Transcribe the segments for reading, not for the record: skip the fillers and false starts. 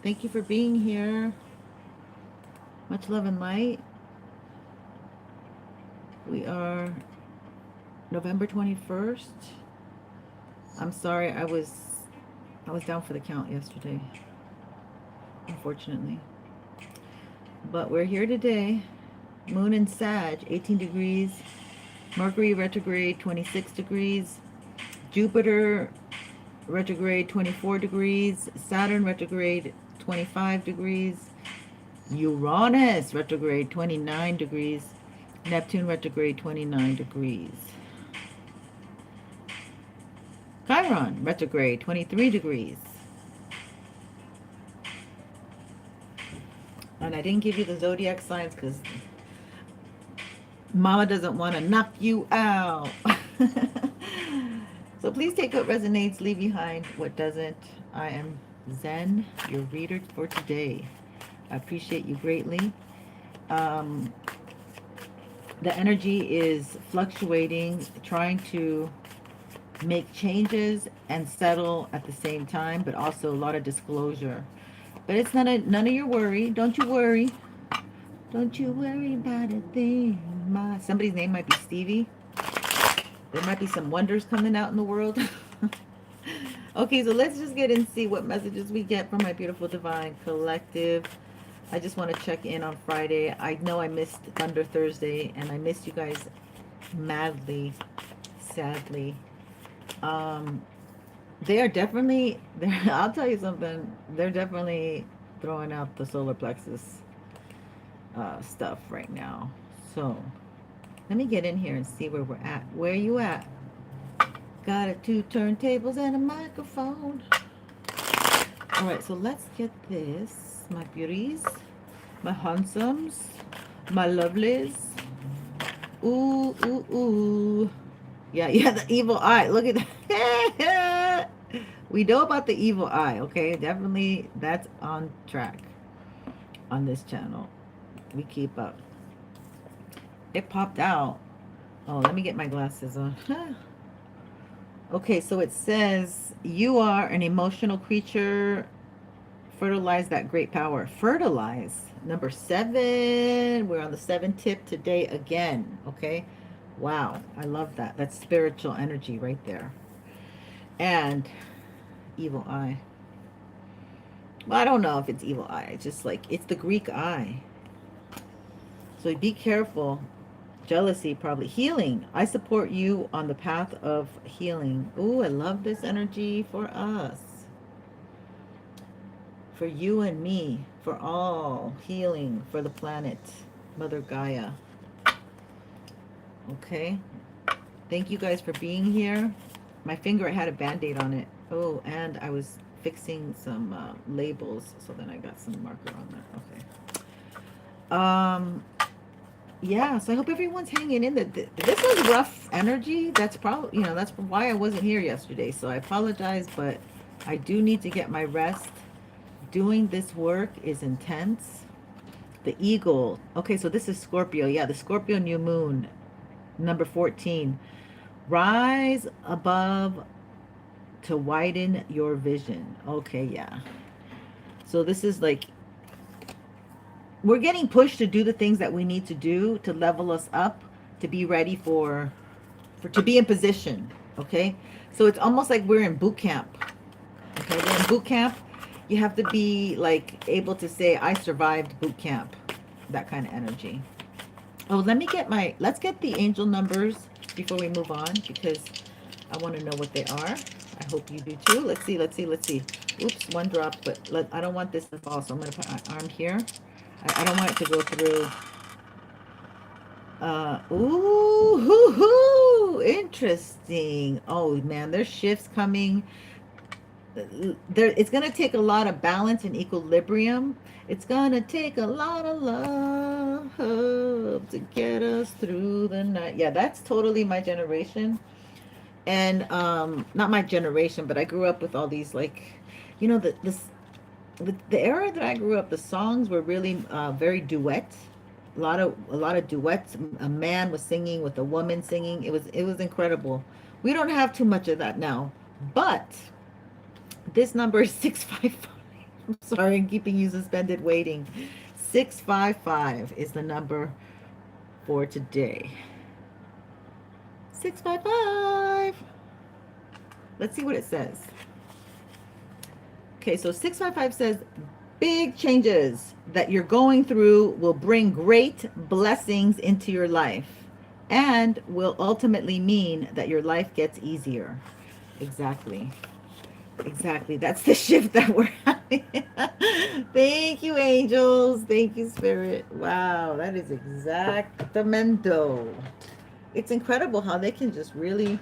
Thank you for being here. Much love and light. We are November 21st. I'm sorry, I was down for the count yesterday, unfortunately. But we're here today. Moon in Sag, 18 degrees. Mercury retrograde, 26 degrees. Jupiter retrograde, 24 degrees. Saturn retrograde, 25 degrees. Uranus retrograde, 29 degrees. Neptune retrograde, 29 degrees. Chiron retrograde, 23 degrees. And I didn't give you the zodiac signs because Mama doesn't want to knock you out. So please take what resonates, leave behind what doesn't. I am Zen, your reader for today. I appreciate you greatly. Um, the energy is fluctuating, trying to make changes and settle at the same time, but also a lot of disclosure. But it's none of your worry. Don't you worry. Don't you worry about a thing. Somebody's name might be Stevie. There might be some wonders coming out in the world. Okay, so let's just get and see what messages we get from my beautiful divine collective. I just want to check in on Friday. I know I missed Thunder Thursday, and I missed you guys madly, sadly. They are definitely, I'll tell you something, they're definitely throwing out the solar plexus stuff right now. So let me get in here and see where we're at. Where you at? Got it, 2 turntables and a microphone. All right, so let's get this. My beauties, my handsomes, my lovelies. Ooh, ooh, ooh. Yeah, the evil eye. Look at that. We know about the evil eye, okay? Definitely that's on track on this channel. We keep up. It popped out. Oh, let me get my glasses on. Okay, so it says, you are an emotional creature. Fertilize that great power. Fertilize. Number 7. We're on the 7 tip today again, okay? Wow, I love that. That's spiritual energy right there. And evil eye. Well, I don't know if it's evil eye. It's just like, it's the Greek eye. So be careful. Jealousy, probably. Healing. I support you on the path of healing. Ooh, I love this energy for us. For you and me. For all. Healing for the planet. Mother Gaia. Okay. Thank you guys for being here. My finger had a band-aid on it. Oh, and I was fixing some labels. So then I got some marker on that. Okay. Yeah, so I hope everyone's hanging in. This was rough energy. That's probably, that's why I wasn't here yesterday. So I apologize, but I do need to get my rest. Doing this work is intense. The eagle. Okay, so this is Scorpio. Yeah, the Scorpio new moon, number 14. Rise above to widen your vision. Okay, yeah. So this is like, we're getting pushed to do the things that we need to do to level us up, to be ready for to be in position. Okay, so it's almost like we're in boot camp. Okay, we're in boot camp. You have to be like able to say, I survived boot camp. That kind of energy. Oh, let's get the angel numbers before we move on, because I want to know what they are. I hope you do too. Let's see. Oops, one drop, but I don't want this to fall, so I'm going to put my arm here. I don't want it to go through. Ooh, hoo, hoo, interesting. Oh man, there's shifts coming. It's gonna take a lot of balance and equilibrium. It's gonna take a lot of love to get us through the night. Yeah, that's totally my generation. And not my generation, but I grew up with all these, like, the era that I grew up, the songs were really very duet. A lot of duets. A man was singing with a woman singing. It was incredible. We don't have too much of that now, but this number is 655. Sorry, I'm keeping you suspended waiting. 655 is the number for today. 655. Let's see what it says. Okay, so 655 says big changes that you're going through will bring great blessings into your life and will ultimately mean that your life gets easier. Exactly. Exactly. That's the shift that we're having. Thank you, angels. Thank you, spirit. Wow, that is exactamento. It's incredible how they can just really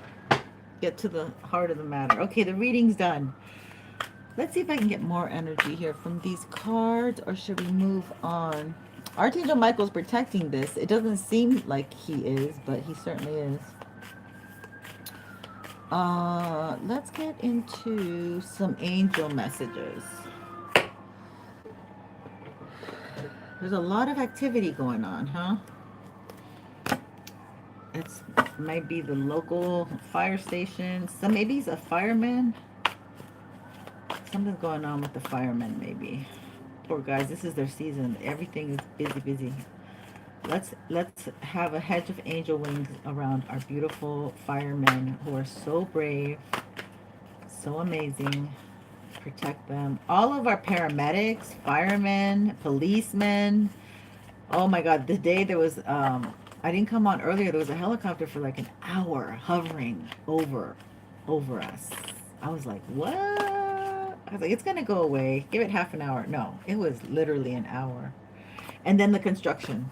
get to the heart of the matter. Okay, the reading's done. Let's see if I can get more energy here from these cards, or should we move on? Archangel Michael's protecting this. It doesn't seem like he is, but he certainly is. Let's get into some angel messages. There's a lot of activity going on, huh? It's might be the local fire station. Some maybe he's a fireman. Something's going on with the firemen, maybe. Poor guys, this is their season. Everything is busy, busy. Let's have a hedge of angel wings around our beautiful firemen who are so brave, so amazing. Protect them. All of our paramedics, firemen, policemen. Oh my God, the day there was I didn't come on earlier, there was a helicopter for like an hour hovering over us. I was like, what? I was like, it's gonna go away. Give it half an hour. No, it was literally an hour. And then the construction.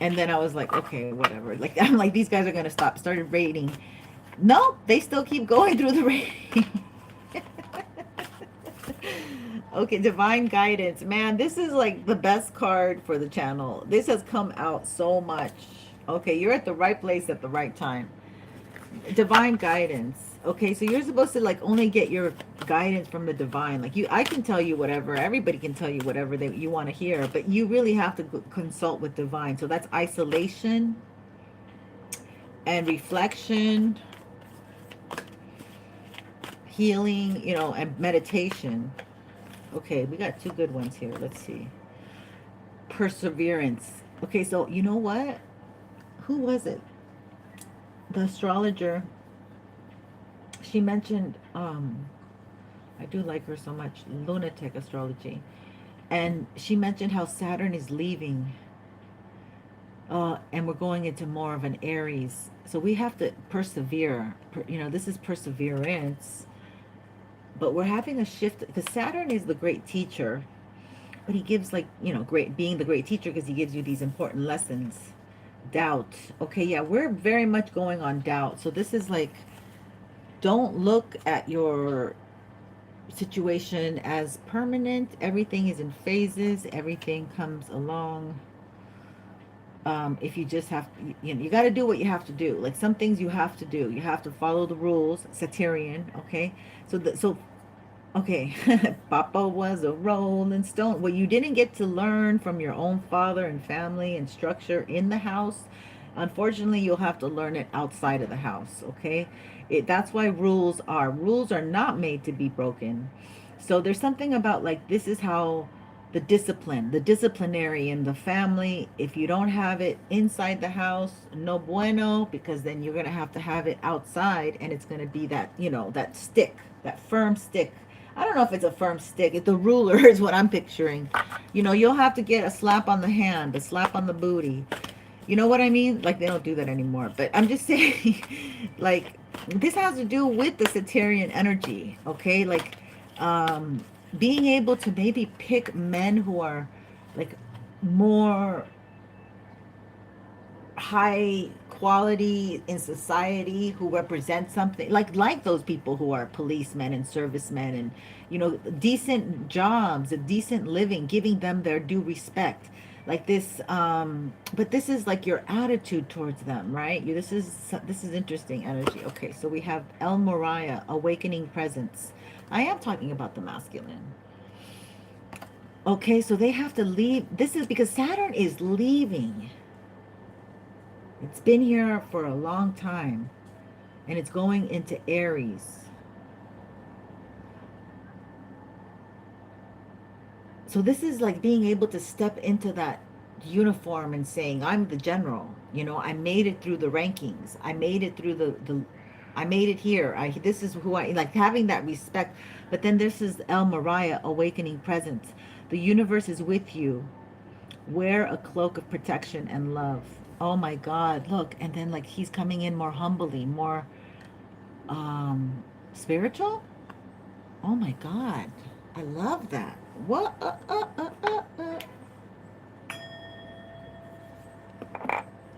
And then I was like, okay, whatever. Like I'm like, these guys are gonna stop. Started raiding. No, they still keep going through the raiding. Okay, divine guidance. Man, this is like the best card for the channel. This has come out so much. Okay, you're at the right place at the right time. Divine guidance. Okay, so you're supposed to like only get your guidance from the divine. Like I can tell you whatever. Everybody can tell you whatever you want to hear, but you really have to consult with divine. So that's isolation and reflection, healing, and meditation. Okay, we got two good ones here. Let's see. Perseverance. Okay, so you know what? Who was it? The astrologer. She mentioned, I do like her so much, lunatic astrology. And she mentioned how Saturn is leaving. And we're going into more of an Aries. So we have to persevere. This is perseverance. But we're having a shift because Saturn is the great teacher, but he gives being the great teacher because he gives you these important lessons. Doubt. Okay, yeah, we're very much going on doubt. So this is like, don't look at your situation as permanent. Everything is in phases. Everything comes along. If you just have, you got to do what you have to do. Like some things you have to do. You have to follow the rules. Saturnian, okay? Okay, Papa was a rolling stone. What you didn't get to learn from your own father and family and structure in the house, unfortunately, you'll have to learn it outside of the house, okay? That's why rules are not made to be broken. So there's something about like, this is how the disciplinary in the family, if you don't have it inside the house, no bueno, because then you're going to have it outside, and it's going to be that, that stick, that firm stick. I don't know if it's a firm stick. If the ruler is what I'm picturing. You'll have to get a slap on the hand, a slap on the booty. You know what I mean? Like, they don't do that anymore. But I'm just saying, like, this has to do with the Saturnian energy, okay? Like, being able to maybe pick men who are, like, more high quality in society, who represent something like those people who are policemen and servicemen, and decent jobs, a decent living, giving them their due respect, like this. But this is like your attitude towards them, right? This is interesting energy. Okay, so we have El Moriah, awakening presence. I am talking about the masculine. Okay, so they have to leave. This is because Saturn is leaving. It's been here for a long time, and it's going into Aries. So this is like being able to step into that uniform and saying, I'm the general. You know, I made it through the rankings. I made it through the I made it here. This is who I like, having that respect. But then this is El Mariah, awakening presence. The universe is with you. Wear a cloak of protection and love. Oh my God, look. And then like he's coming in more humbly, more spiritual. Oh my God. I love that. What?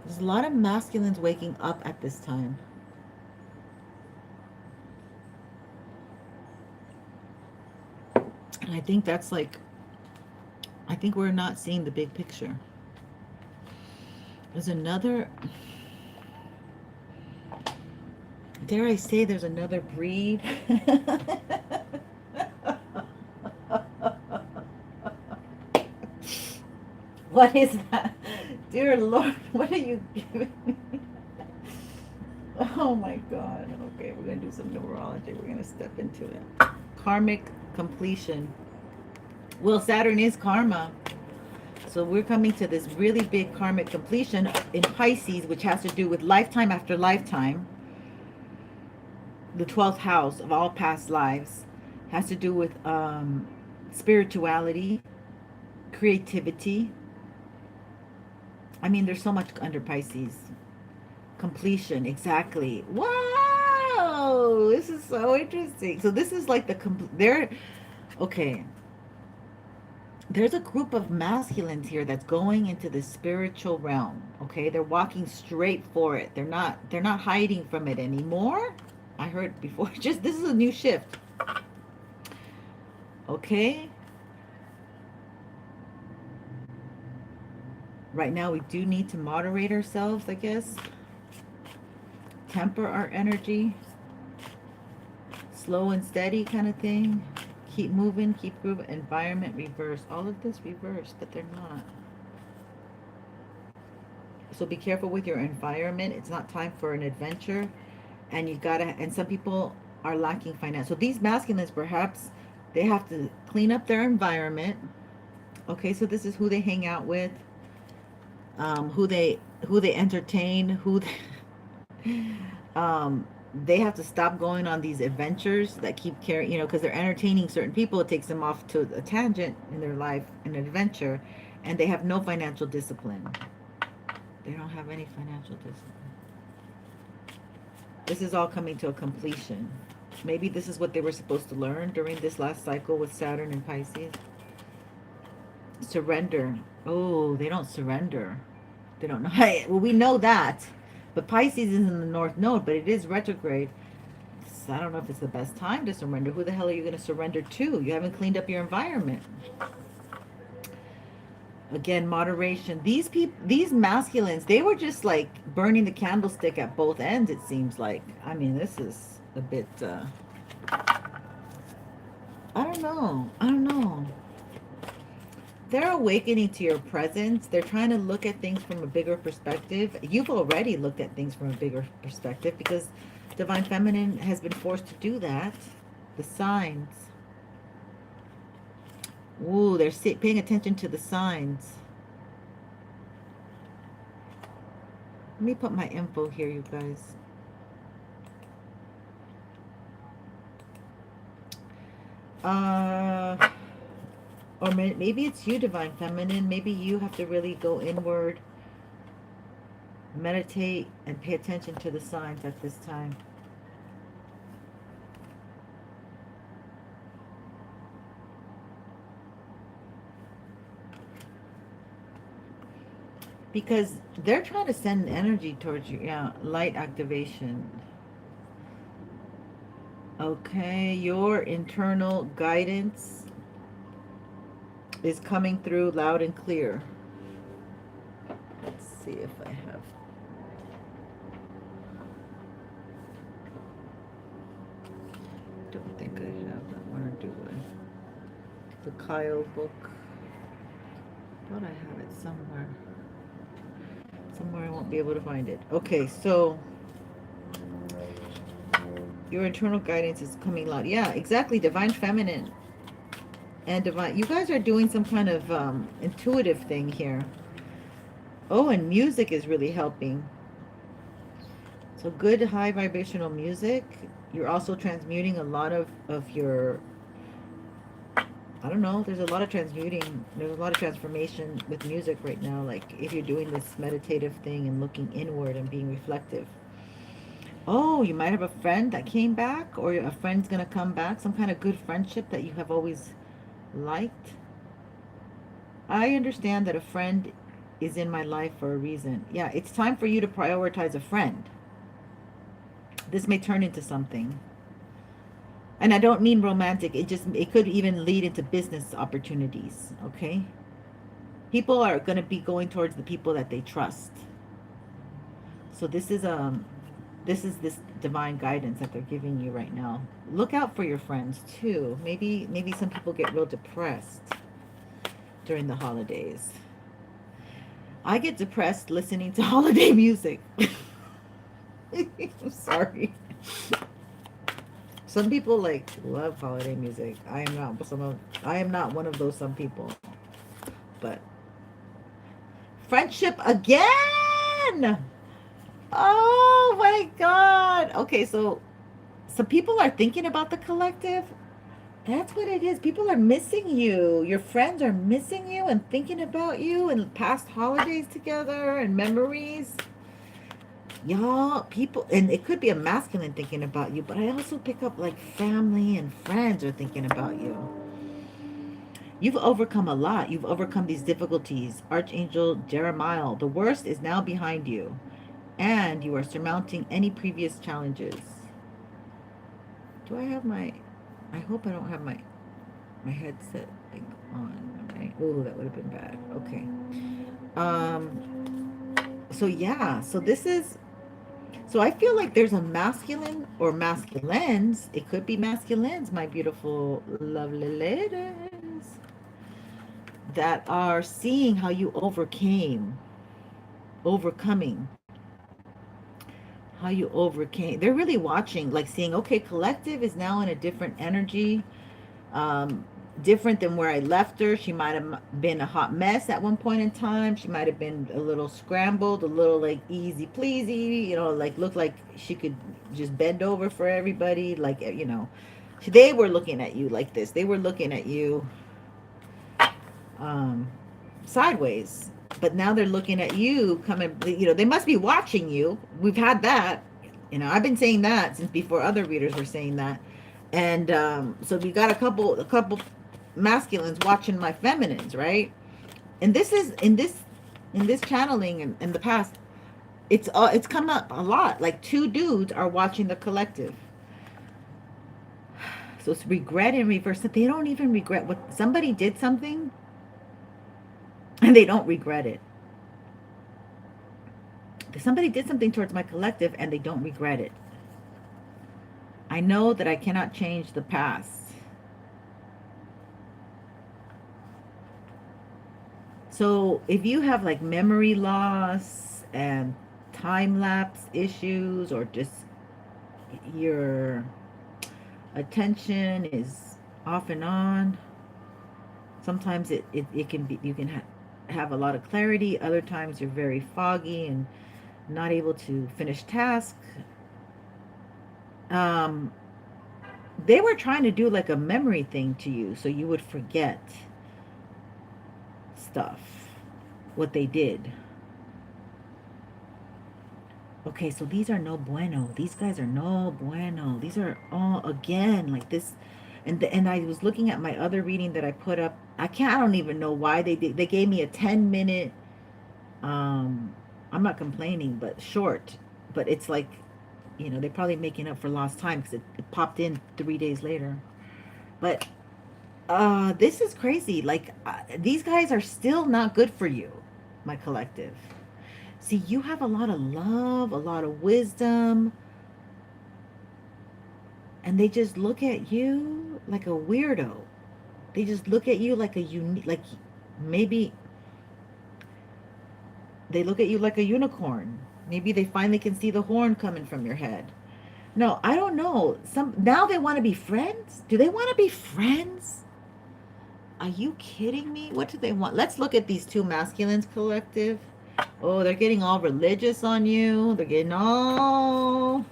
There's a lot of masculines waking up at this time. And I think that's like, I think we're not seeing the big picture. There's another, dare I say, there's another breed. What is that? Dear Lord, what are you giving me? Oh my God. Okay, we're going to do some numerology. We're going to step into it. Karmic completion. Well, Saturn is karma. So we're coming to this really big karmic completion in Pisces, which has to do with lifetime after lifetime. The 12th house of all past lives has to do with spirituality, creativity. I mean, there's so much under Pisces. Completion, exactly. Wow, this is so interesting. So this is like okay. There's a group of masculines here that's going into the spiritual realm. Okay, they're walking straight for it. They're not hiding from it anymore. I heard before. Just this is a new shift. Okay. Right now we do need to moderate ourselves, I guess. Temper our energy. Slow and steady kind of thing. Keep moving, keep grooving. Environment reverse. All of this reversed, but they're not. So be careful with your environment. It's not time for an adventure. And you gotta, and some people are lacking finance. So these masculines, perhaps, they have to clean up their environment. Okay, so this is who they hang out with. Who they entertain, they have to stop going on these adventures that keep carrying, you know, because they're entertaining certain people. It takes them off to a tangent in their life, an adventure, and they have no financial discipline. They don't have any financial discipline. This is all coming to a completion. Maybe this is what they were supposed to learn during this last cycle with Saturn and Pisces. Surrender. Oh, they don't surrender. They don't know. Well, we know that. But Pisces is in the North Node, but it is retrograde. So I don't know if it's the best time to surrender. Who the hell are you going to surrender to? You haven't cleaned up your environment. Again, moderation. These masculines, they were just like burning the candlestick at both ends, it seems like. I mean, this is a bit, I don't know. They're awakening to your presence. They're trying to look at things from a bigger perspective. You've already looked at things from a bigger perspective because Divine Feminine has been forced to do that. The signs. Ooh, they're paying attention to the signs. Let me put my info here, you guys. Or maybe it's you, Divine Feminine. Maybe you have to really go inward, meditate, and pay attention to the signs at this time. Because they're trying to send energy towards you. Yeah, light activation. Okay, your internal guidance is coming through loud and clear. Let's see if I have. Don't think I have that one, or do I? The Kyle book. Thought I have it somewhere. Somewhere I won't be able to find it. Okay, so your internal guidance is coming loud. Yeah, exactly. Divine Feminine. and divine. You guys are doing some kind of intuitive thing here. Oh, and music is really helping. So good high vibrational music. You're also transmuting a lot of your, I don't know, there's a lot of transmuting, there's a lot of transformation with music right now. Like if you're doing this meditative thing and looking inward and being reflective. Oh, you might have a friend that came back, or a friend's gonna come back, some kind of good friendship that you have always liked. I understand that a friend is in my life for a reason. Yeah, it's time for you to prioritize a friend. This may turn into something. And I don't mean romantic. It could even lead into business opportunities, okay? People are going to be going towards the people that they trust. So this divine guidance that they're giving you right now. Look out for your friends too. Maybe some people get real depressed during the holidays. I get depressed listening to holiday music. I'm sorry. Some people like love holiday music. I am not one of those some people. But friendship again. Oh my god. Okay, so some people are thinking about the collective. That's what it is. People are missing you. Your friends are missing you and thinking about you and past holidays together and memories. Y'all, people, and it could be a masculine thinking about you, but I also pick up like family and friends are thinking about you. You've overcome a lot. You've overcome these difficulties. Archangel Jeremiah, the worst is now behind you, and you are surmounting any previous challenges. Do I have my, I hope I don't have my headset thing on, right? Oh, that would have been bad. Okay. So yeah, so I feel like there's a masculine or masculines. It could be masculines, my beautiful, lovely ladies, that are seeing how you overcoming, how you overcame. They're really watching, like seeing, okay, collective is now in a different energy. Different than where I left her. She might have been a hot mess at one point in time. She might have been a little scrambled, a little like easy pleasy, like looked like she could just bend over for everybody. Like, they were looking at you like this. They were looking at you sideways. But now they're looking at you coming, they must be watching you. We've had that. I've been saying that since before other readers were saying that. And so we got a couple masculines watching my feminines, right? And this is in this channeling in the past, it's come up a lot. Like 2 dudes are watching the collective. So it's regret in reverse. They don't even regret what somebody did something, and they don't regret it. Somebody did something towards my collective, and they don't regret it. I know that I cannot change the past. So if you have like memory loss and time lapse issues, or just your attention is off and on, sometimes it can be, you can have a lot of clarity. Other times you're very foggy and not able to finish tasks. They were trying to do like a memory thing to you so you would forget stuff, what they did. Okay, so these are no bueno. These guys are no bueno. These are all, again, like this. And I was looking at my other reading that I put up. I don't even know why they gave me a 10-minute, I'm not complaining, but short. But it's like, they're probably making up for lost time because it popped in 3 days later. But this is crazy. Like, these guys are still not good for you, my collective. See, you have a lot of love, a lot of wisdom, and they just look at you like a weirdo. They just look at you like a like maybe they look at you like a unicorn. Maybe they finally can see the horn coming from your head. No, I don't know. Now they want to be friends? Do they want to be friends? Are you kidding me? What do they want? Let's look at these two masculines collective. Oh, they're getting all religious on you. They're getting all...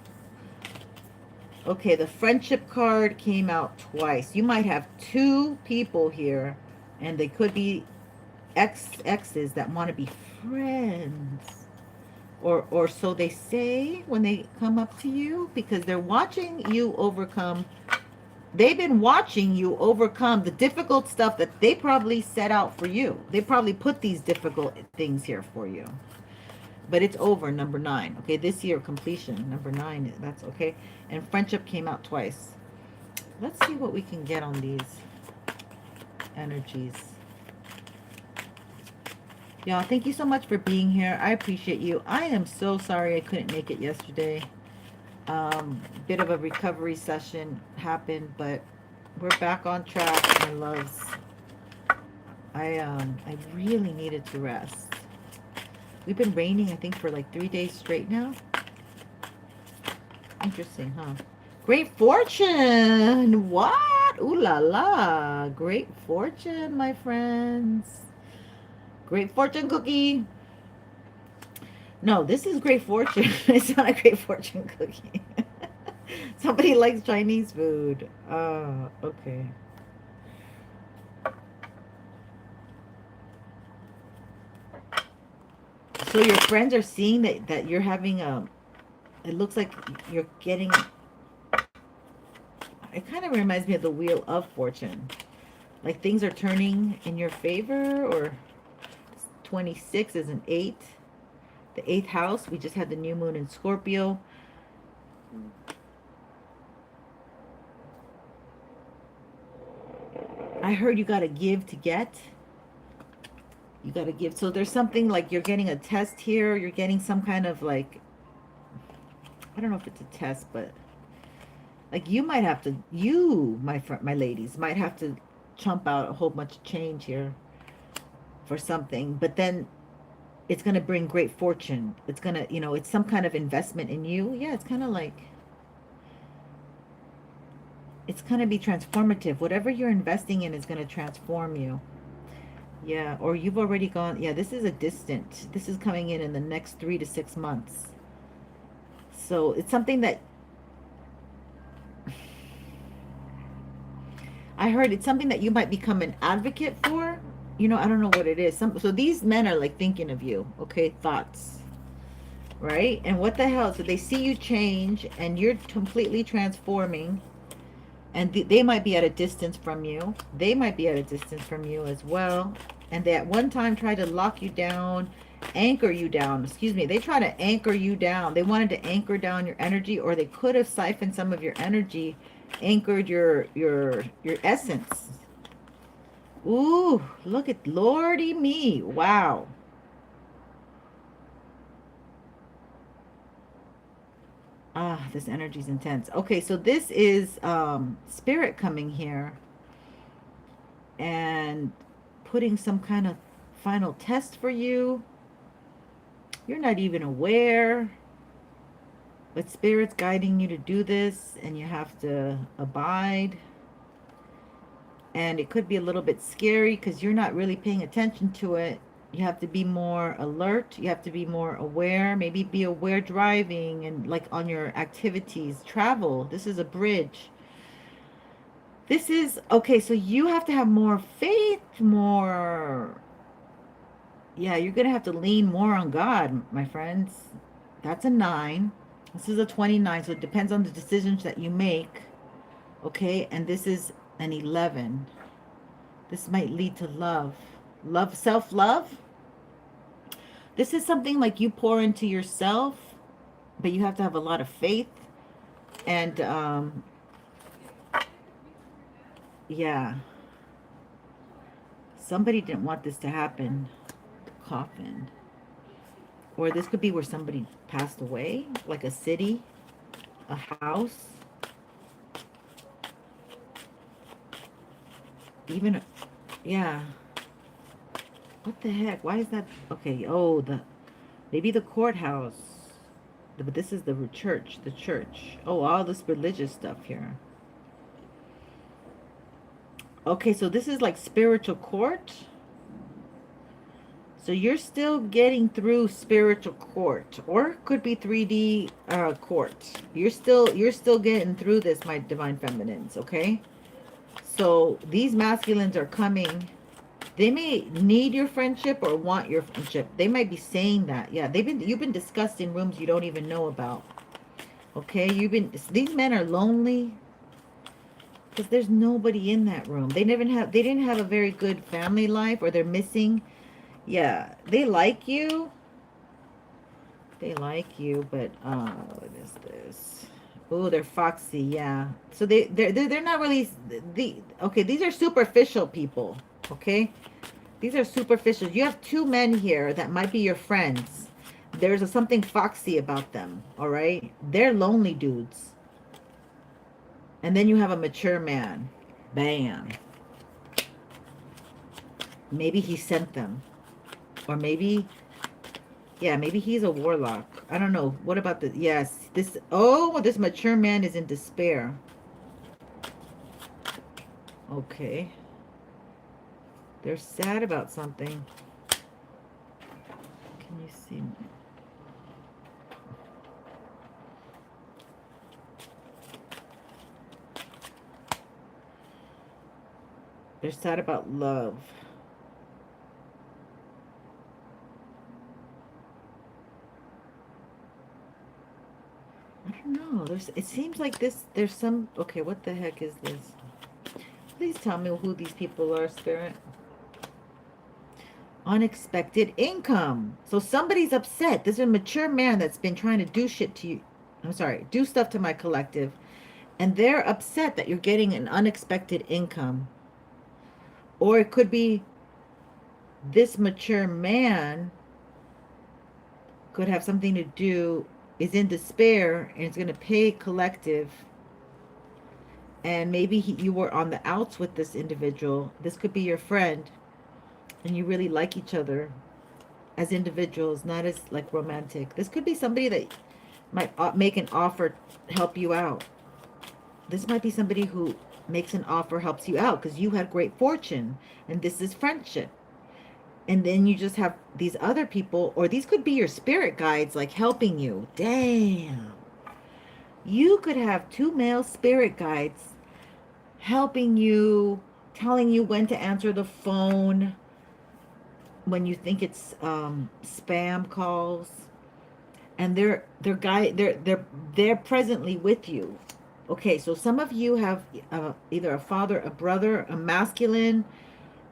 Okay, the friendship card came out twice. You might have two people here, and they could be exes that want to be friends. Or so they say when they come up to you, because they're watching you overcome. They've been watching you overcome the difficult stuff that they probably set out for you. They probably put these difficult things here for you. But it's over, number 9. Okay, this year completion, number 9. That's okay. And friendship came out twice. Let's see what we can get on these energies. Y'all, thank you so much for being here. I appreciate you. I am so sorry I couldn't make it yesterday. Bit of a recovery session happened, but we're back on track, my loves. I really needed to rest. We've been raining, I think, for like 3 days straight now. Interesting, huh? Great fortune! What? Ooh la la! Great fortune, my friends. Great fortune cookie. No, this is great fortune. It's not a great fortune cookie. Somebody likes Chinese food. Oh, okay. So your friends are seeing that you're having a... It looks like you're getting... It kind of reminds me of the Wheel of Fortune. Like things are turning in your favor, or 26 is an 8. The 8th house, we just had the new moon in Scorpio. I heard you got to give to get. You got to give. So there's something like you're getting a test here. You're getting some kind of like... I don't know if it's a test, but... Like you might have to... You, my ladies, might have to chump out a whole bunch of change here for something. But then it's going to bring great fortune. It's going to, you know, it's some kind of investment in you. Yeah, it's kind of like... It's going to be transformative. Whatever you're investing in is going to transform you. Yeah, or you've already gone... Yeah, this is a distant. This is coming in the next 3 to 6 months. So it's something that... I heard it's something that you might become an advocate for. You know, I don't know what it is. So these men are like thinking of you. Okay, thoughts. Right? And what the hell? So they see you change and you're completely transforming. And they might be at a distance from you. They might be at a distance from you as well. And they at one time tried to lock you down, anchor you down. Excuse me. They try to anchor you down. They wanted to anchor down your energy, or they could have siphoned some of your energy, anchored your essence. Ooh, look at Lordy me. Wow. Ah, this energy is intense. Okay, so this is spirit coming here and putting some kind of final test for you. You're not even aware, but spirit's guiding you to do this, and you have to abide. And it could be a little bit scary because you're not really paying attention to it. You have to be more alert. You have to be more aware. Maybe be aware driving and like on your activities. Travel. This is a bridge. This is... Okay, so you have to have more faith, more... Yeah, you're going to have to lean more on God, my friends. That's a 9. This is a 29, so it depends on the decisions that you make. Okay, and this is an 11. This might lead to love. Love, self-love. This is something like you pour into yourself, but you have to have a lot of faith. And, yeah. Somebody didn't want this to happen. Coffin. Or this could be where somebody passed away, like a city, a house. Even, yeah. What the heck? Why is that? Okay, oh, maybe the courthouse. But this is the church, the church. Oh, all this religious stuff here. Okay, so this is like spiritual court. So you're still getting through spiritual court, or it could be 3D court. You're still getting through this, my divine feminines, okay? So these masculines are coming. They may need your friendship or want your friendship. They might be saying that. Yeah, you've been discussed in rooms you don't even know about. Okay, these men are lonely because there's nobody in that room. They didn't have a very good family life, or they're missing. Yeah, they like you. They like you, but what is this? Oh, they're foxy. Yeah. So they're not really the okay. These are superficial people. Okay, these are superficial. You have two men here that might be your friends. There's something foxy about them. All right, they're lonely dudes. And then you have a mature man. Bam. Maybe he sent them, or maybe yeah, maybe he's a warlock. I don't know. What about the yes, this mature man is in despair. Okay. They're sad about something. Can you see? They're sad about love. I don't know. It seems like there's some okay, what the heck is this? Please tell me who these people are, Spirit. Unexpected income. So somebody's upset. There's a mature man that's been trying to do shit to you. I'm sorry, do stuff to my collective. And they're upset that you're getting an unexpected income. Or it could be this mature man could have something to do, is in despair, and is going to pay collective. And maybe you were on the outs with this individual. This could be your friend, and you really like each other as individuals, not as like romantic. This could be somebody that might make an offer to help you out. This might be somebody who makes an offer, helps you out because you had great fortune, and this is friendship. And then you just have these other people, or these could be your spirit guides, like helping you. Damn. You could have two male spirit guides helping you, telling you when to answer the phone, when you think it's spam calls, and they're presently with you. Okay, so some of you have either a father, a brother, a masculine,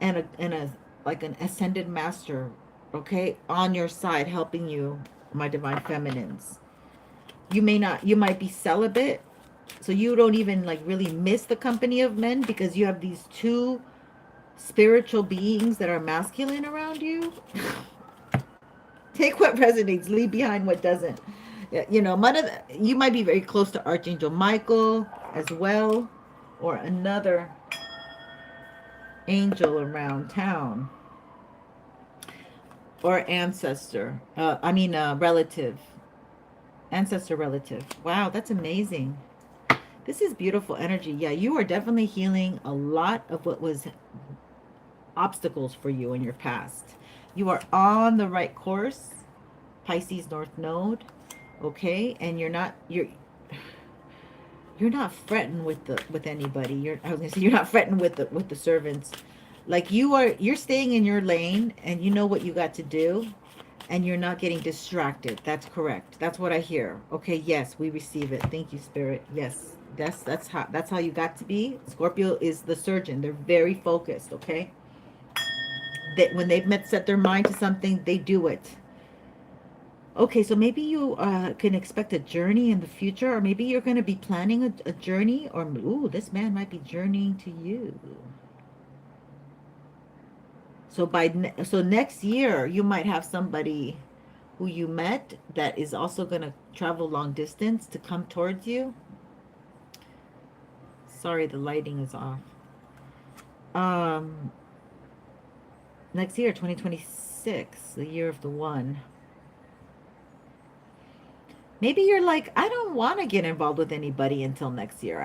and a like an ascended master, okay, on your side helping you, my divine feminines. You might be celibate, so you don't even like really miss the company of men because you have these two spiritual beings that are masculine around you. Take what resonates, leave behind what doesn't. You know, you might be very close to Archangel Michael as well, or another angel around town, or ancestor. Relative. Ancestor relative. Wow, that's amazing. This is beautiful energy. Yeah, you are definitely healing a lot of what was obstacles for you in your past. You are on the right course. Pisces North Node. Okay, and you're not fretting with anybody. I was gonna say you're not fretting with the servants. Like you're staying in your lane and you know what you got to do, and you're not getting distracted. That's correct. That's what I hear. Okay, yes, we receive it. Thank you, Spirit. Yes. That's how you got to be. Scorpio is the surgeon. They're very focused, okay? When they've set their mind to something, they do it. Okay, so maybe you can expect a journey in the future, or maybe you're going to be planning a journey, or ooh, this man might be journeying to you. So so next year, you might have somebody who you met that is also going to travel long distance to come towards you. Sorry, the lighting is off. Next year, 2026, the year of the one. Maybe you're like, I don't want to get involved with anybody until next year.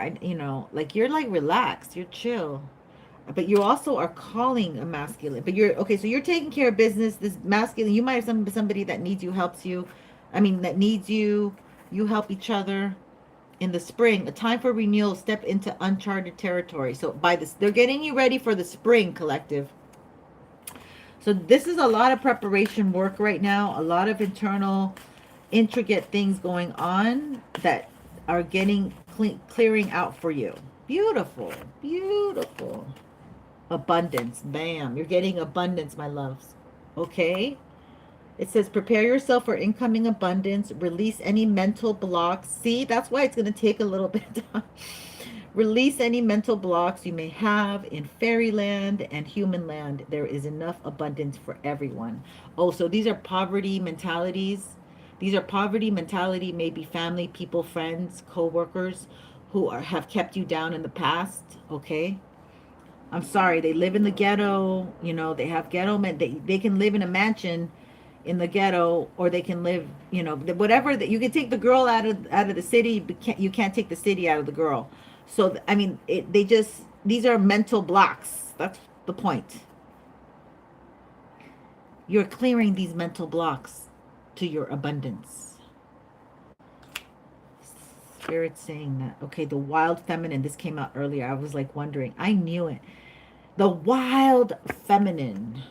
Like you're like relaxed, you're chill. but you also are calling a masculine. But you're okay, so you're taking care of business. This masculine, you might have somebody that needs you, helps you. I mean, that needs you. You help each other. In the spring, a time for renewal, step into uncharted territory. So by this, they're getting you ready for the spring, collective. So this is a lot of preparation work right now, a lot of internal, intricate things going on that are getting clearing out for you. Beautiful, beautiful. Abundance, bam. You're getting abundance, my loves. Okay. It says, prepare yourself for incoming abundance. Release any mental blocks. See, that's why it's going to take a little bit of time. Release any mental blocks you may have in fairyland and human land. There is enough abundance for everyone. Oh, so these are poverty mentalities. These are poverty mentality, maybe family, people, friends, co-workers who have kept you down in the past. Okay. I'm sorry, they live in the ghetto. You know, they have ghetto men. They can live in a mansion in the ghetto, or they can live, you know, whatever. That you can take the girl out of the city, but you can't take the city out of the girl. So I mean, these are mental blocks. That's the point. You're clearing these mental blocks to your abundance. Spirit saying that. Okay, the wild feminine. This came out earlier. I was like wondering. I knew it. The wild feminine.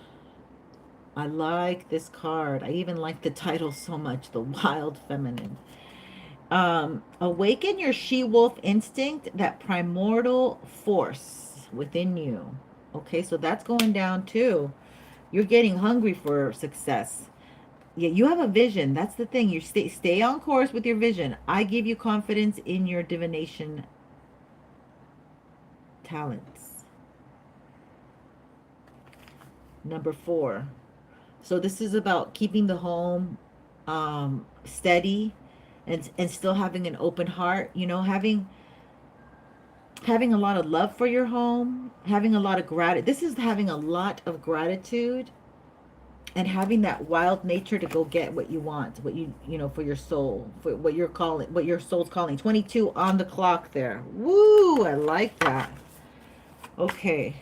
I like this card. I even like the title so much. The wild feminine. Awaken your she-wolf instinct, that primordial force within you. Okay, so that's going down too. You're getting hungry for success. Yeah, you have a vision. That's the thing. You stay on course with your vision. I give you confidence in your divination talents. Number 4. So this is about keeping the home steady and still having an open heart, you know, having a lot of love for your home, having a lot of gratitude. This is having a lot of gratitude and having that wild nature to go get what you want, what you know, for your soul, for what you're calling, what your soul's calling. 22 on the clock there. Woo, I like that. Okay.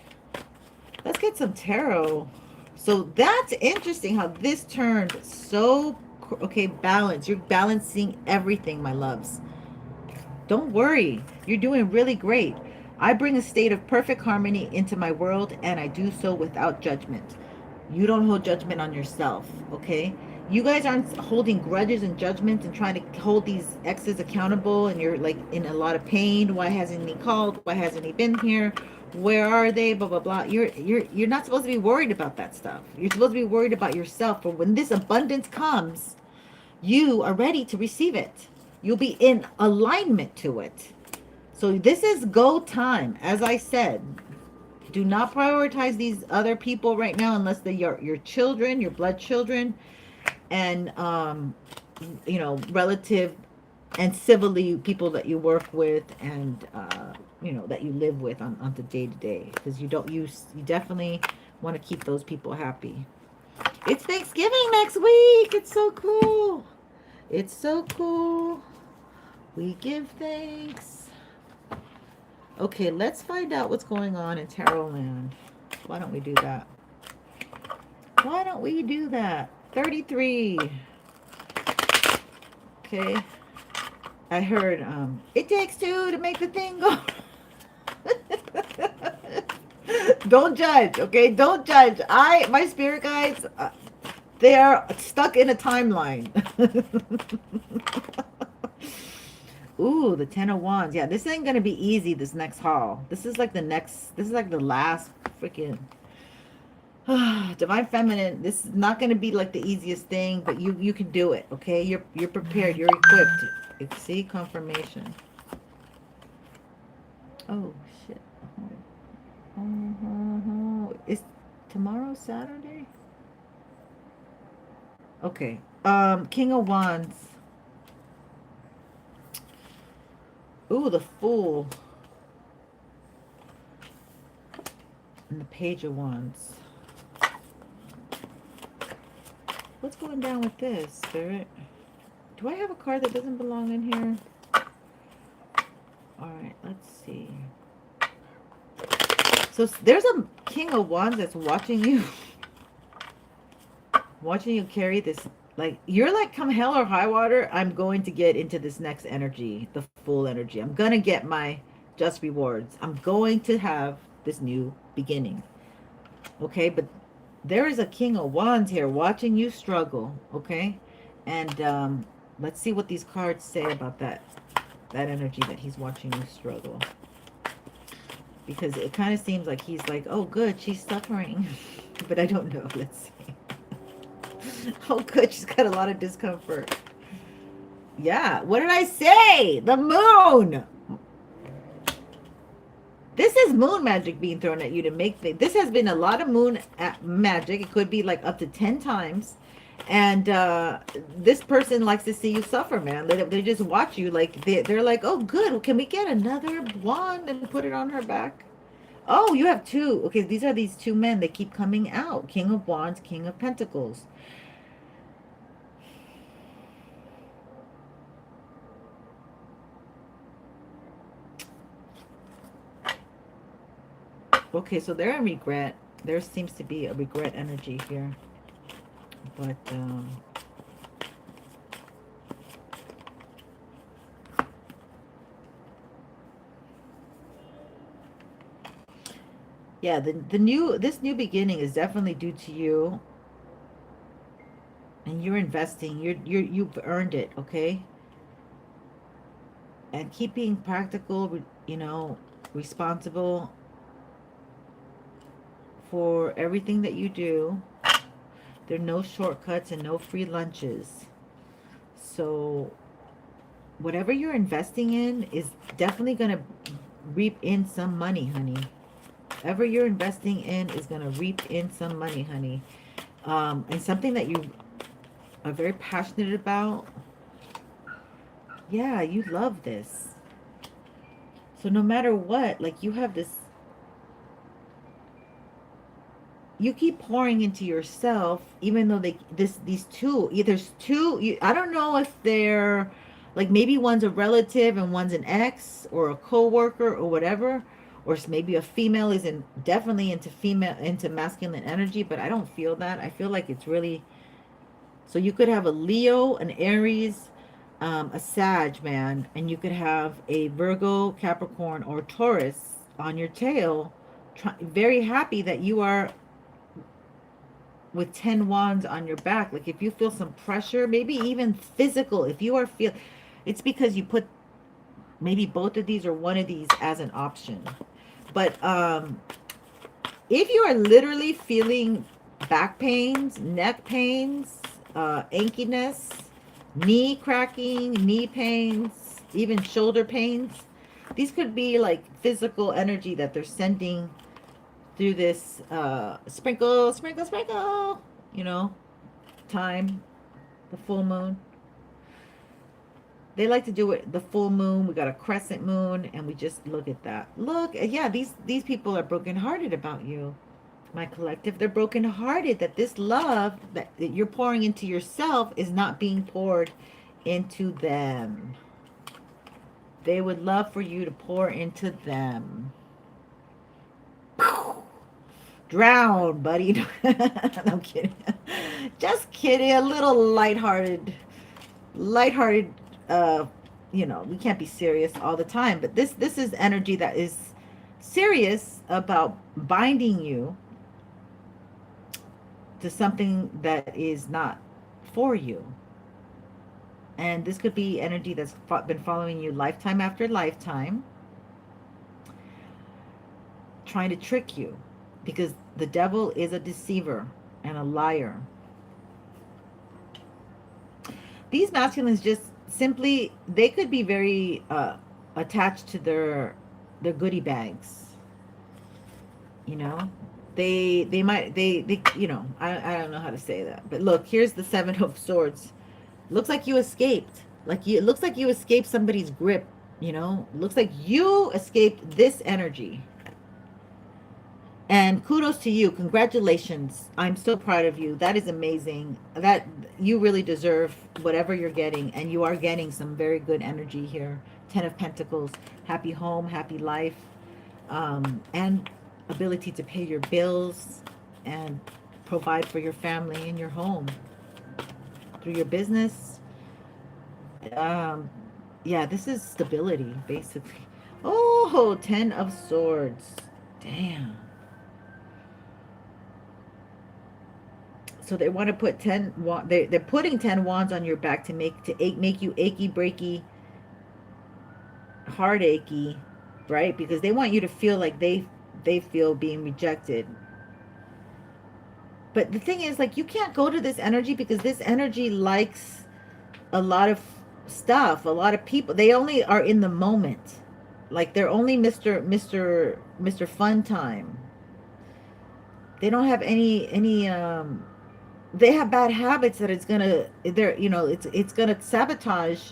Let's get some tarot. So that's interesting how this turned so, okay, balance. You're balancing everything, my loves. Don't worry. You're doing really great. I bring a state of perfect harmony into my world, and I do so without judgment. You don't hold judgment on yourself, okay? You guys aren't holding grudges and judgments and trying to hold these exes accountable, and you're like in a lot of pain. Why hasn't he called? Why hasn't he been here? Where are they? Blah blah blah. You're not supposed to be worried about that stuff. You're supposed to be worried about yourself. For when this abundance comes, you are ready to receive it. You'll be in alignment to it. So this is go time. As I said, do not prioritize these other people right now unless they're your children, your blood children, and you know, relative and civilly people that you work with and you know, that you live with on the day-to-day, because you definitely want to keep those people happy. It's Thanksgiving next week. It's so cool. It's so cool. We give thanks. Okay, let's find out what's going on in Tarot land. Why don't we do that? Why don't we do that? 33. Okay. I heard it takes two to make the thing go. Don't judge, okay? Don't judge. My spirit guides, they are stuck in a timeline. Ooh, the 10 of Wands. Yeah, this ain't gonna be easy, this next haul. This is like the last freaking Divine Feminine. This is not gonna be like the easiest thing, but you can do it, okay? You're prepared, you're equipped. See, confirmation. Oh shit. Is tomorrow Saturday? Okay. King of Wands. Ooh, the Fool. And the Page of Wands. What's going down with this, Spirit? Do I have a card that doesn't belong in here? Alright, let's see. So there's a King of Wands that's watching you, watching you carry this. Like, you're like, come hell or high water, I'm going to get into this next energy, the full energy. I'm going to get my just rewards. I'm going to have this new beginning. Okay, but there is a King of Wands here watching you struggle. Okay, and let's see what these cards say about that energy that he's watching you struggle. Because it kind of seems like he's like, oh, good, she's suffering. But I don't know. Let's see. Oh, good, she's got a lot of discomfort. Yeah, what did I say? The moon. This is moon magic being thrown at you to make things. This has been a lot of moon magic. It could be like up to 10 times. And this person likes to see you suffer, man. They just watch you. Like, they're like, oh, good. Can we get another wand and put it on her back? Oh, you have two. Okay, these are these two men. They keep coming out. King of Wands, King of Pentacles. Okay, so they're in regret. There seems to be a regret energy here. But, yeah, this new beginning is definitely due to you. And you're investing. You've earned it, okay? And keep being practical, you know, responsible for everything that you do. There are no shortcuts and no free lunches. So whatever you're investing in is definitely going to reap in some money, honey. Whatever you're investing in is going to reap in some money, honey. And something that you are very passionate about. Yeah, you love this. So no matter what, like, you have this, you keep pouring into yourself, even though these two, there's two, I don't know if they're, like, maybe one's a relative and one's an ex or a co-worker or whatever, or maybe a female is definitely into masculine energy, but I don't feel that. I feel like it's really, so you could have a Leo, an Aries, a Sag, man, and you could have a Virgo, Capricorn, or Taurus on your tail, very happy that you are with 10 wands on your back. Like, if you feel some pressure, maybe even physical, if you are it's because you put maybe both of these or one of these as an option. But if you are literally feeling back pains, neck pains, achiness, knee cracking, knee pains, even shoulder pains, these could be like physical energy that they're sending through this sprinkle, sprinkle, sprinkle, you know, time, the full moon. They like to do it the full moon. We got a crescent moon, and we just look at that. Look, yeah, these people are brokenhearted about you, my collective. They're brokenhearted that this love that you're pouring into yourself is not being poured into them. They would love for you to pour into them. Drown, buddy. I'm kidding. Just kidding. A little lighthearted, you know, we can't be serious all the time, but this is energy that is serious about binding you to something that is not for you. And this could be energy that's been following you lifetime after lifetime, trying to trick you, because the devil is a deceiver and a liar. These masculines just simply, they could be very attached to their goodie bags. You know, they might, you know, I don't know how to say that, but look, here's the Seven of Swords. Looks like you escaped. It looks like you escaped somebody's grip. You know, looks like you escaped this energy. And kudos to you. Congratulations. I'm so proud of you. That is amazing. That you really deserve whatever you're getting. And you are getting some very good energy here. 10 of Pentacles. Happy home, happy life. And ability to pay your bills and provide for your family and your home through your business. Um, yeah, this is stability, basically. Oh, 10 of Swords. Damn. So they want to put 10 they're putting 10 wands on your back to make you achy breaky, heartachy, right? Because they want you to feel like they feel being rejected. But the thing is, like, you can't go to this energy because this energy likes a lot of stuff, a lot of people. They only are in the moment. Like, they're only Mr. Fun Time. They don't have any they have bad habits that it's gonna sabotage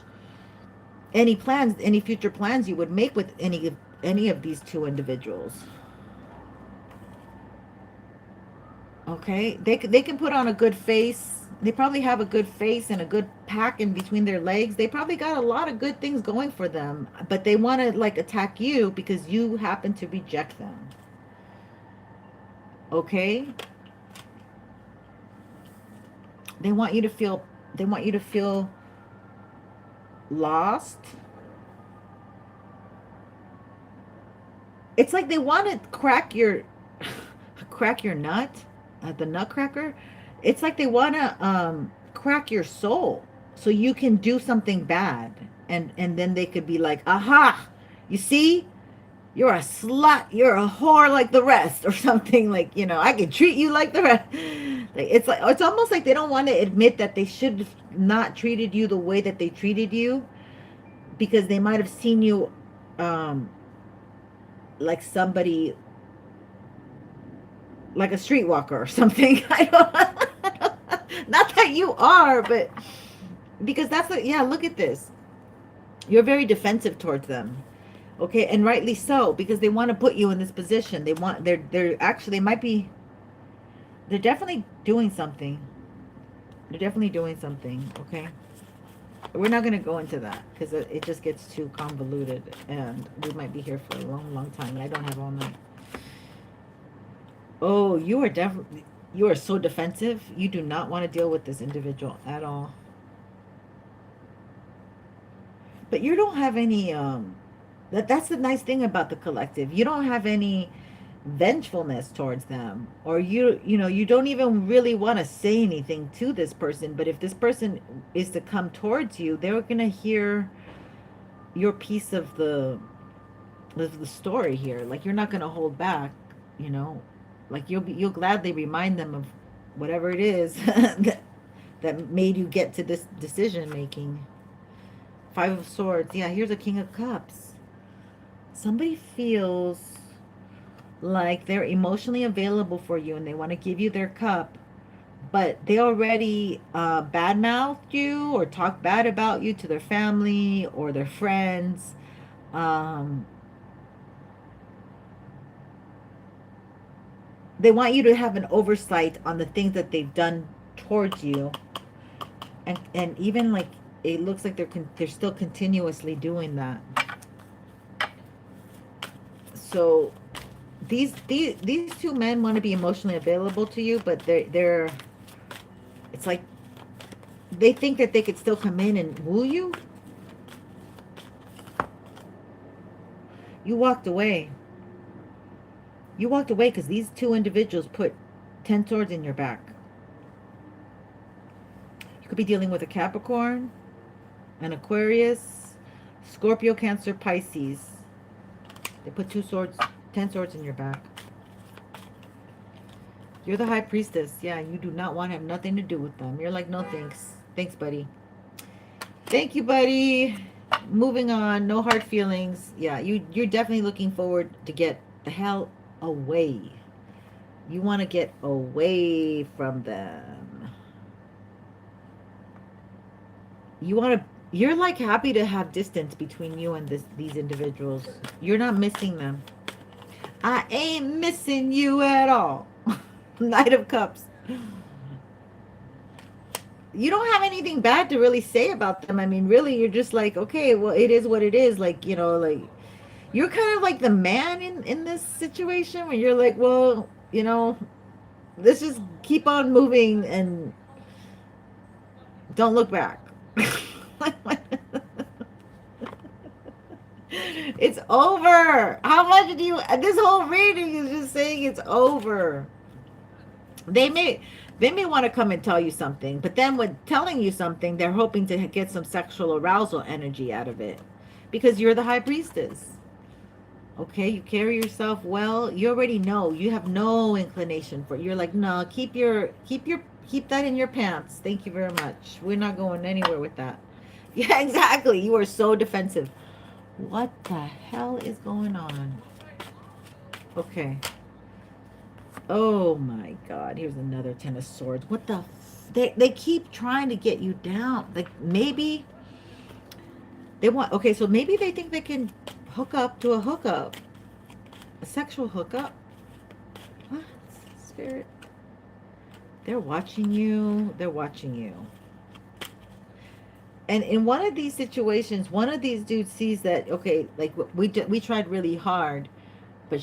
any future plans you would make with any of these two individuals. Okay, they can put on a good face. They probably have a good face and a good pack in between their legs. They probably got a lot of good things going for them, but they want to, like, attack you because you happen to reject them. Okay? They want you to feel lost. It's like they want to crack your nut, the nutcracker. It's like they want to crack your soul so you can do something bad, and then they could be like, aha, you see, you're a slut, you're a whore like the rest, or something. Like, I can treat you like the rest. Like it's almost like they don't want to admit that they should have not treated you the way that they treated you, because they might have seen you um like somebody, like a streetwalker or something. I don't, not that you are, but because yeah, look at this. You're very defensive towards them. Okay, and rightly so, because they want to put you in this position. They're actually, they're definitely doing something. They're definitely doing something, okay? We're not going to go into that because it just gets too convoluted, and we might be here for a long, long time, and I don't have all night. Oh, you are so defensive. You do not want to deal with this individual at all. But you don't have any, that's the nice thing about the collective. You don't have any vengefulness towards them, or you don't even really want to say anything to this person. But if this person is to come towards you, they're going to hear your piece of the story here. Like, you're not going to hold back, like you'll gladly remind them of whatever it is that made you get to this decision making. 5 of Swords. Yeah, here's a King of Cups. Somebody feels like they're emotionally available for you and they want to give you their cup, but they already badmouthed you or talked bad about you to their family or their friends. They want you to have an oversight on the things that they've done towards you, and even, like, it looks like they're still continuously doing that. So these two men want to be emotionally available to you, but they're it's like they think that they could still come in and woo you. You walked away. You walked away because these two individuals put 10 swords in your back. You could be dealing with a Capricorn, an Aquarius, Scorpio, Cancer, Pisces. They put 10 swords in your back. You're the High Priestess. Yeah, you do not want to have nothing to do with them. You're like, no thanks. Thanks, buddy. Thank you, buddy. Moving on. No hard feelings. Yeah, you're definitely looking forward to get the hell away. You want to get away from them. You're like happy to have distance between you and these individuals. You're not missing them. I ain't missing you at all. Knight of Cups. You don't have anything bad to really say about them. I mean, really, you're just like, okay, well, it is what it is. Like, like, You're kind of like the man in this situation when you're like, well, let's just keep on moving and don't look back. It's over. How much do you? This whole reading is just saying it's over. They may they may want to come and tell you something, but then with telling you something, they're hoping to get some sexual arousal energy out of it, because you're the high priestess. Okay, you carry yourself well. You already know. You have no inclination for it. You're like, no, keep that in your pants. Thank you very much. We're not going anywhere with that. Yeah, exactly. You are so defensive. What the hell is going on? Okay. Oh my God. Here's another Ten of Swords. What the? They keep trying to get you down. Like maybe they want. Okay, so maybe they think they can hook up to a hookup, a sexual hookup. What? Spirit. They're watching you. They're watching you. And in one of these situations, one of these dudes sees that, okay, like we tried really hard, but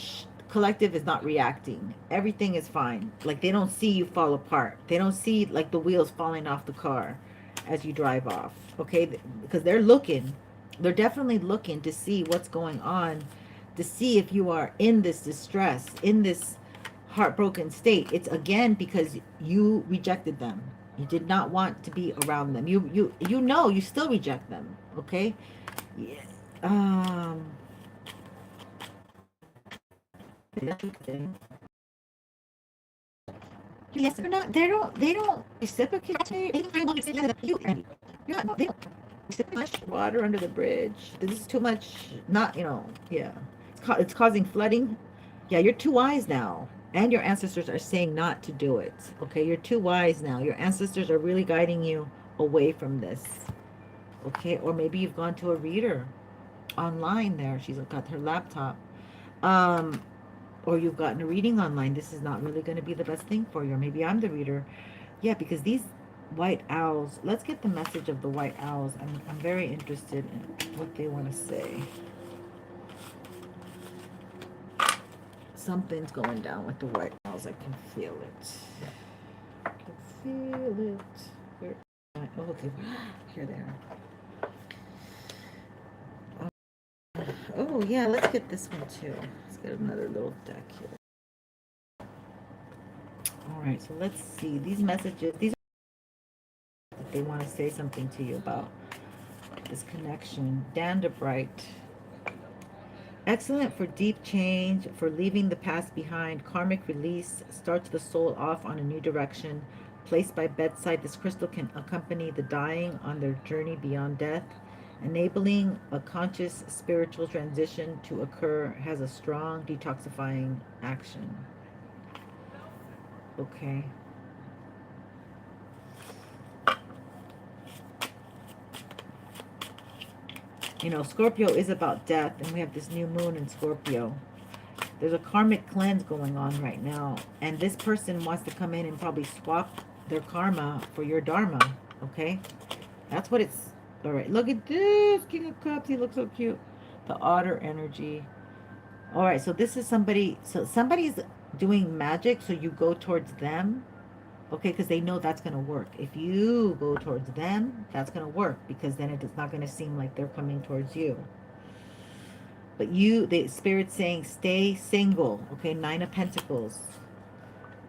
collective is not reacting. Everything is fine. Like they don't see you fall apart. They don't see like the wheels falling off the car as you drive off. Okay, because they're looking. They're definitely looking to see what's going on, to see if you are in this distress, in this heartbroken state. It's again because you rejected them. You did not want to be around them. You still reject them. Okay. Yeah. Yes, they're not. They don't reciprocate. You're not. They don't. It's too much water under the bridge. This is too much. Not. Yeah. It's causing flooding. Yeah, you're too wise now. And your ancestors are saying not to do it. Okay, you're too wise now. Your ancestors are really guiding you away from this. Okay, or maybe you've gone to a reader online there. She's got her laptop. Or you've gotten a reading online. This is not really going to be the best thing for you. Or maybe I'm the reader. Yeah, because these white owls, let's get the message of the white owls. I'm very interested in what they want to say. Something's going down with the white owls. I can feel it. I can feel it. Oh, okay. Here they are. Oh, yeah. Let's get this one, too. Let's get another little deck here. All right. So let's see. These messages. These are they want to say something to you about this connection. Danderbright. Excellent for deep change, for leaving the past behind. Karmic release starts the soul off on a new direction. Placed by bedside, this crystal can accompany the dying on their journey beyond death. Enabling a conscious spiritual transition to occur, has a strong detoxifying action. Okay. Scorpio is about death, and we have this new moon in Scorpio. There's a karmic cleanse going on right now, and this person wants to come in and probably swap their karma for your dharma. Okay, that's what it's. All right, look at this King of Cups. He looks so cute. The otter energy. All right, so this is somebody. So somebody's doing magic, so you go towards them. Okay, because they know that's going to work. If you go towards them, that's going to work, because then it's not going to seem like they're coming towards you. But the Spirit's saying, stay single. Okay, Nine of Pentacles.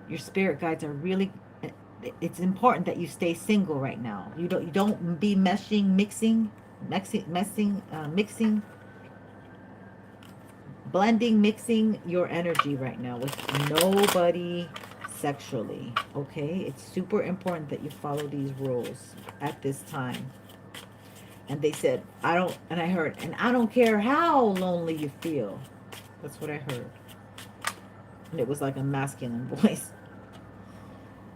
Your spirit guides are really, it's important that you stay single right now. You don't be mixing, blending, mixing your energy right now with nobody sexually. Okay, it's super important that you follow these rules at this time. And they said, I don't care how lonely you feel. That's what I heard. And it was like a masculine voice.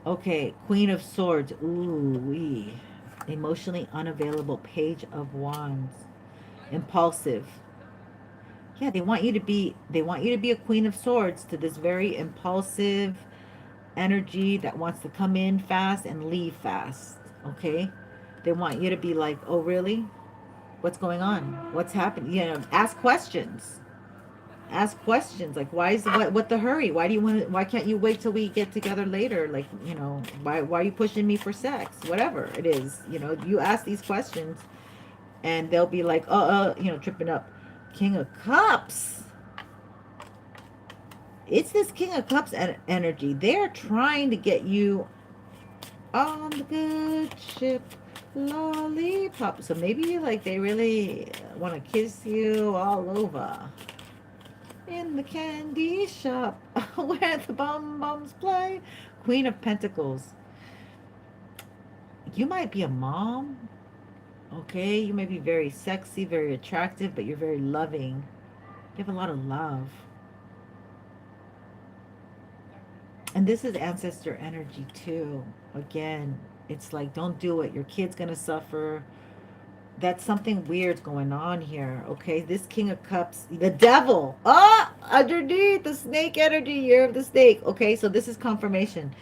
Okay, Queen of Swords. Ooh wee. Emotionally unavailable. Page of Wands. Impulsive. Yeah, they want you to be a Queen of Swords to this very impulsive energy that wants to come in fast and leave fast. Okay, they want you to be like, oh really, what's going on, what's happening, ask questions. Ask questions like, why is what the hurry? Why do you want to, why can't you wait till we get together later? Like, why are you pushing me for sex? Whatever it is, you ask these questions, and they'll be like, tripping up. King of Cups. It's this King of Cups energy. They're trying to get you on the good ship, lollipop. So maybe like they really want to kiss you all over in the candy shop where the bum bums play. Queen of Pentacles. You might be a mom. Okay, you may be very sexy, very attractive, but you're very loving. You have a lot of love. And this is ancestor energy too. Again, it's like, don't do it. Your kid's going to suffer. That's something weird's going on here. Okay, this King of Cups, the devil. Ah, underneath the snake energy, year of the snake. Okay, so this is confirmation.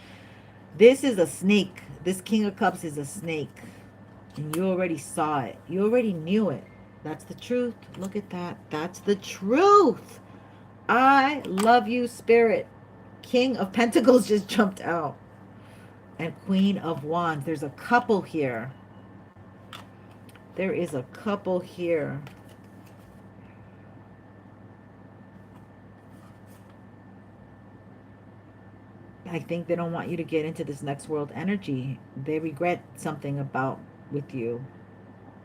This is a snake. This King of Cups is a snake. And you already saw it. You already knew it. That's the truth. Look at that. That's the truth. I love you, Spirit. King of Pentacles just jumped out. And Queen of Wands. There's a couple here. There is a couple here. I think they don't want you to get into this next world energy. They regret something about with you.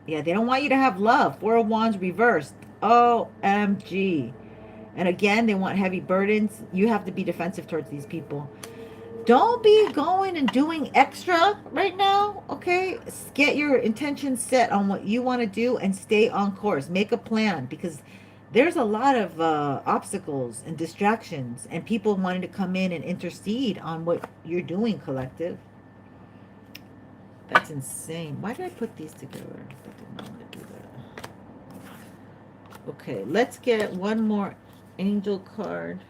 Yeah, they don't want you to have love. Four of Wands reversed. OMG. And again, they want heavy burdens. You have to be defensive towards these people. Don't be going and doing extra right now, okay? Get your intentions set on what you want to do and stay on course. Make a plan, because there's a lot of obstacles and distractions and people wanting to come in and intercede on what you're doing, collective. That's insane. Why did I put these together? I did not want to do that. Okay, let's get one more angel card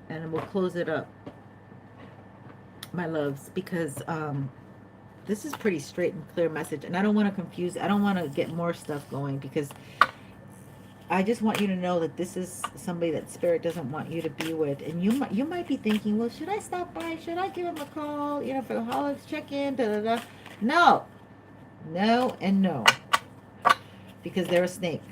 and we'll close it up, my loves, because this is pretty straight and clear message, and I don't want to confuse. I don't want to get more stuff going, because I just want you to know that this is somebody that Spirit doesn't want you to be with. And you might be thinking, well, should I stop by? Should I give him a call? For the holidays, check in. Da, da, da. No, no, and no, because they're a snake.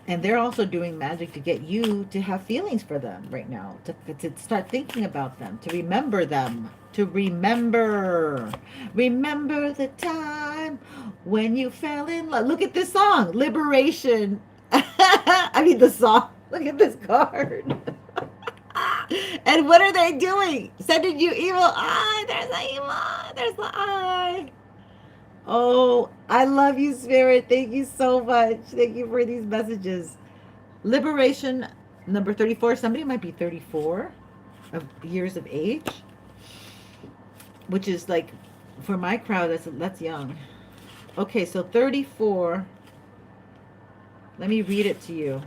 And they're also doing magic to get you to have feelings for them right now, to start thinking about them, to remember them, to remember the time when you fell in love. Look at this song, Liberation. I mean, the song. Look at this card. And what are they doing? Sending you evil eye. There's the evil eye. There's the eye. Oh, I love you, Spirit. Thank you so much. Thank you for these messages. Liberation, number 34. Somebody might be 34 of years of age, which is like, for my crowd, that's young. Okay, so 34. Let me read it to you.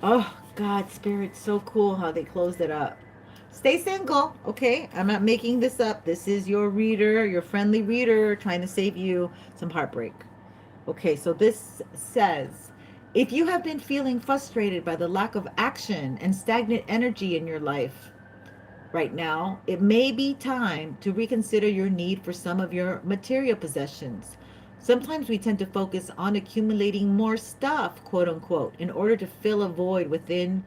Oh, God, Spirit, so cool how they closed it up. Stay single, okay? I'm not making this up. This is your reader, your friendly reader, trying to save you some heartbreak. Okay, so this says, if you have been feeling frustrated by the lack of action and stagnant energy in your life right now, it may be time to reconsider your need for some of your material possessions. Sometimes we tend to focus on accumulating more stuff, quote unquote, in order to fill a void within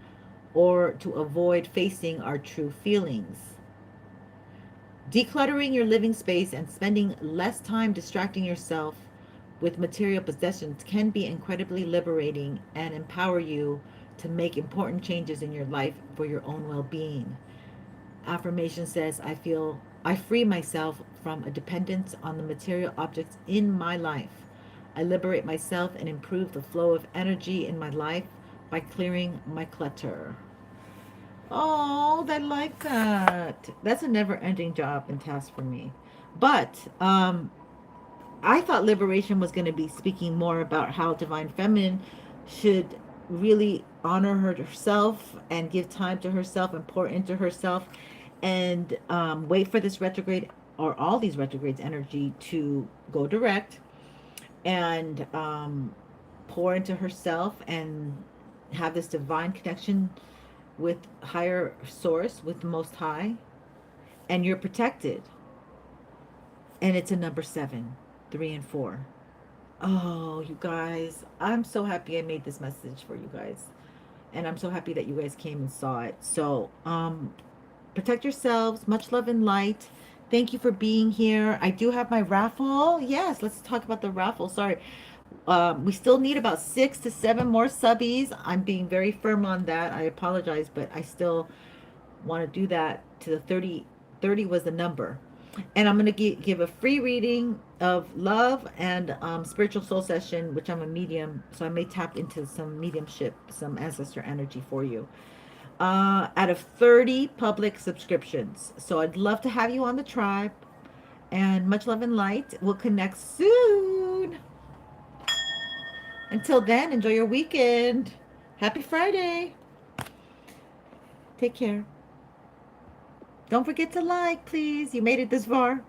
or to avoid facing our true feelings. Decluttering your living space and spending less time distracting yourself with material possessions can be incredibly liberating and empower you to make important changes in your life for your own well-being. Affirmation says, I free myself from a dependence on the material objects in my life. I liberate myself and improve the flow of energy in my life by clearing my clutter. Oh, I like that. That's a never-ending job and task for me. But I thought liberation was going to be speaking more about how Divine Feminine should really honor herself and give time to herself and pour into herself, and wait for this retrograde, or all these retrogrades energy, to go direct, and pour into herself and have this divine connection with higher source, with the Most High, and you're protected. And it's a number 7, 3 and 4. Oh, you guys, I'm so happy I made this message for you guys. And I'm so happy that you guys came and saw it. So, protect yourselves. Much love and light. Thank you for being here. I do have my raffle. Yes, let's talk about the raffle. Sorry. We still need about 6 to 7 more subbies. I'm being very firm on that. I apologize, but I still want to do that to the 30. 30 was the number. And I'm going to give a free reading of love and spiritual soul session, which I'm a medium, so I may tap into some mediumship, some ancestor energy for you. Out of 30 public subscriptions. So I'd love to have you on the tribe. And much love and light. We'll connect soon. Until then, enjoy your weekend. Happy Friday. Take care. Don't forget to like, please. You made it this far.